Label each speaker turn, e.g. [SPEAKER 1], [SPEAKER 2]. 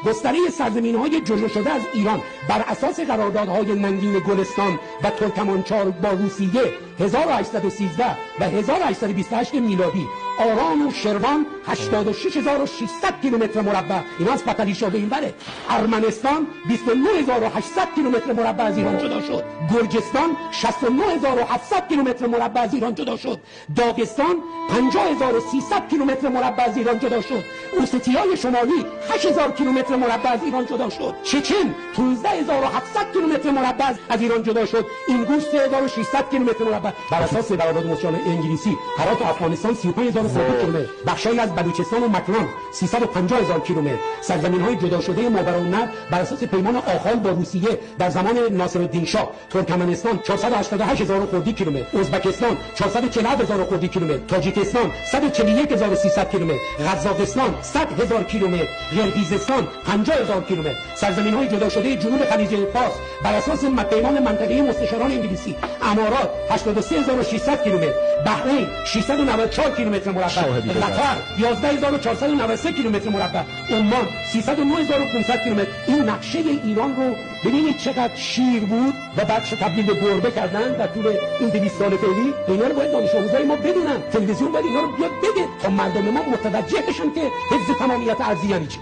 [SPEAKER 1] گستره سرزمین‌های جدا شده از ایران بر اساس قراردادهای ننگین گلستان و ترکمانچای با روسیه 1813 و 1828 میلادی، آران و شروان 86600 کیلومتر مربع، اینا از پتلیشا به این بره. ارمنستان 29800 کیلومتر مربع از ایران جدا شد. گرجستان 69700 کیلومتر مربع از ایران جدا شد. داغستان 50300 کیلومتر مربع از ایران جدا شد. اوستیای شمالی 8000 کیلومتر مربع از ایران جدا شد. چچن 15700 کیلومتر مربع از ایران جدا شد. اینگوش 3600 کیلومتر مربع. بر اساس قرارداد مشابه انگلیسی، هرات و افغانستان 35000 کیلومتر، بخشی از بلوچستان و مکران 350000 کیلومتر. سرزمین‌های جدا شده ماوراءالنهر بر اساس پیمان آخال با روسیه در زمان ناصرالدین شاه، ترکمنستان 488000 خردی کیلومتر، ازبکستان 447000 خردی کیلومتر، تاجیکستان 141300 کیلومتر، قزاقستان 100000 کیلومتر، قرقیزستان 50000 کیلومتر. سرزمین‌های جدا شده جنوب خلیج فارس بر اساس پیمان منطقه مستشاران انگلیسی، امارات 83600 کیلومتر، بحرین 694 کیلومتر مربع، قطر 11493 کیلومتر مربع، عمان 309500 کیلومتر. این نقشه ایران رو ببینید چقدر شیر بود و بعد تبدیل به گربه کردن در طول این 200 سال فعلی. اینا رو باید دانش آموزای ما بدونن، تلویزیون باید اینا رو بیاد بده تا مردم ما متوجه بشن که حفظ تمامیت ارضی یعنی چی.